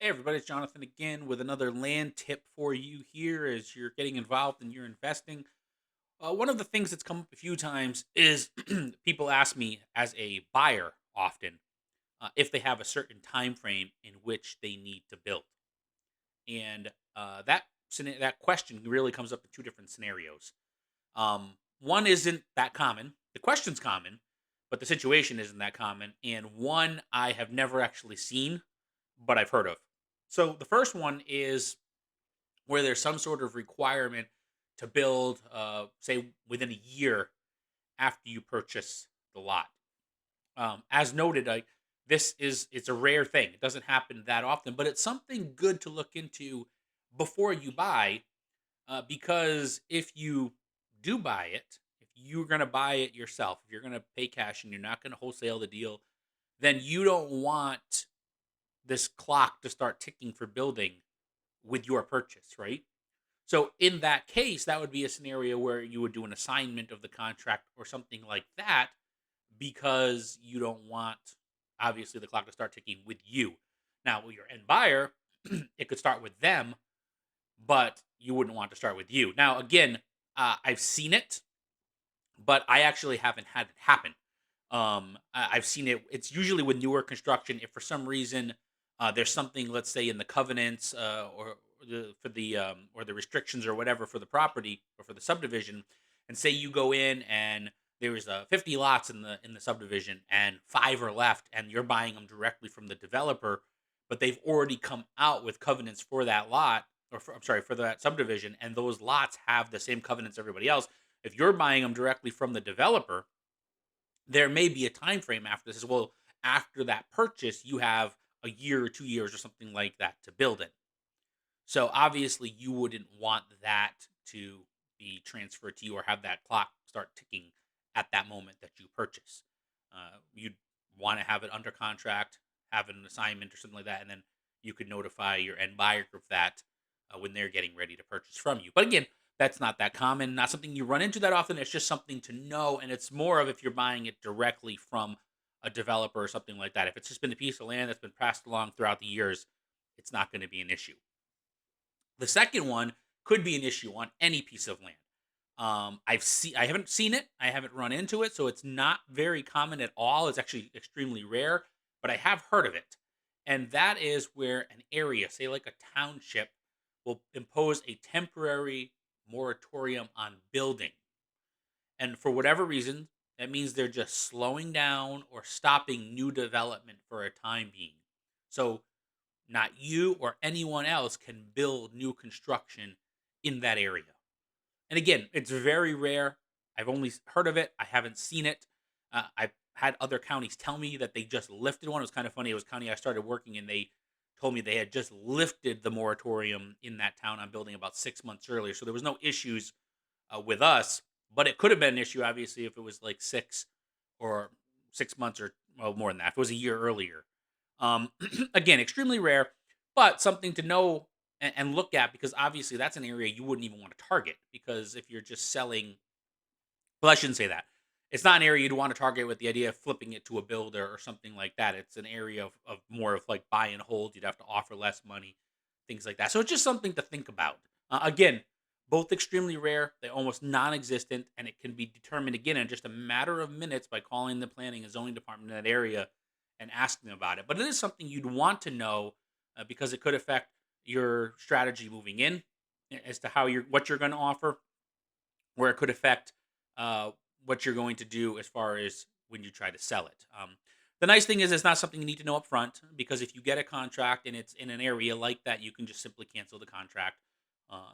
Hey everybody, it's Jonathan again with another land tip for you here as you're getting involved and you're investing. One of the things that's come up a few times is people ask me as a buyer often if they have a certain time frame in which they need to build, and that question really comes up in two different scenarios. One isn't that common. The question's common, but the situation isn't that common. And one I have never actually seen, but I've heard of. So the first one is where there's some sort of requirement to build, say, within a year after you purchase the lot. As noted, it's a rare thing. It doesn't happen that often, but it's something good to look into before you buy, because if you do buy it, if you're going to buy it yourself, if you're going to pay cash and you're not going to wholesale the deal, then you don't want this clock to start ticking for building with your purchase, right? So in that case, that would be a scenario where you would do an assignment of the contract or something like that, because you don't want obviously the clock to start ticking with you. Now, with your end buyer, it could start with them, but you wouldn't want to start with you. Now, again, I've seen it, but I actually haven't had it happen. I've seen it. It's usually with newer construction. If for some reason there's something, let's say in the covenants, or the restrictions or whatever for the property or for the subdivision, and say you go in and there's 50 lots in the subdivision and five are left, and you're buying them directly from the developer, but they've already come out with covenants for that lot, I'm sorry, for that subdivision, and those lots have the same covenants as everybody else. If you're buying them directly from the developer, there may be a time frame after this as well. After that purchase, you have a year or 2 years or something like that to build it. So obviously, you wouldn't want that to be transferred to you or have that clock start ticking at that moment that you purchase. You'd want to have it under contract, have an assignment or something like that, and then you could notify your end buyer of that when they're getting ready to purchase from you. But again, that's not that common, not something you run into that often. It's just something to know, and it's more of if you're buying it directly from a developer or something like that. If it's just been a piece of land that's been passed along throughout the years, it's not going to be an issue. The second one could be an issue on any piece of land. I haven't seen it, I haven't run into it, so it's not very common at all. It's actually extremely rare, but I have heard of it. And that is where an area, say like a township, will impose a temporary moratorium on building. And for whatever reason, that means they're just slowing down or stopping new development for a time being. So not you or anyone else can build new construction in that area. And again, it's very rare. I've only heard of it. I haven't seen it. I've had other counties tell me that they just lifted one. It was kind of funny. It was a county I started working in. They told me they had just lifted the moratorium in that town on building about 6 months earlier. So there was no issues with us, but it could have been an issue, obviously, if it was like 6 months or well, more than that. If it was a year earlier. Um, Again, extremely rare, but something to know and look at, because obviously that's an area you wouldn't even want to target, because if you're just selling, well, I shouldn't say that. It's not an area you'd want to target with the idea of flipping it to a builder or something like that. It's an area of more of like buy and hold. You'd have to offer less money, things like that. So it's just something to think about. Again, both extremely rare, they're almost non existent, and it can be determined again in just a matter of minutes by calling the planning and zoning department in that area and asking them about it. But it is something you'd want to know, because it could affect your strategy moving in, as to what you're going to offer, where it could affect uh, what you're going to do as far as when you try to sell it. The nice thing is, it's not something you need to know up front, because if you get a contract and it's in an area like that, you can just simply cancel the contract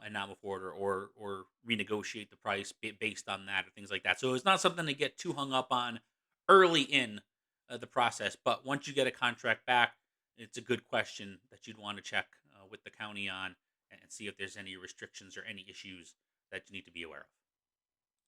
and not move forward, or renegotiate the price based on that or things like that. So it's not something to get too hung up on early in the process. But once you get a contract back, it's a good question that you'd want to check with the county on, and see if there's any restrictions or any issues that you need to be aware of.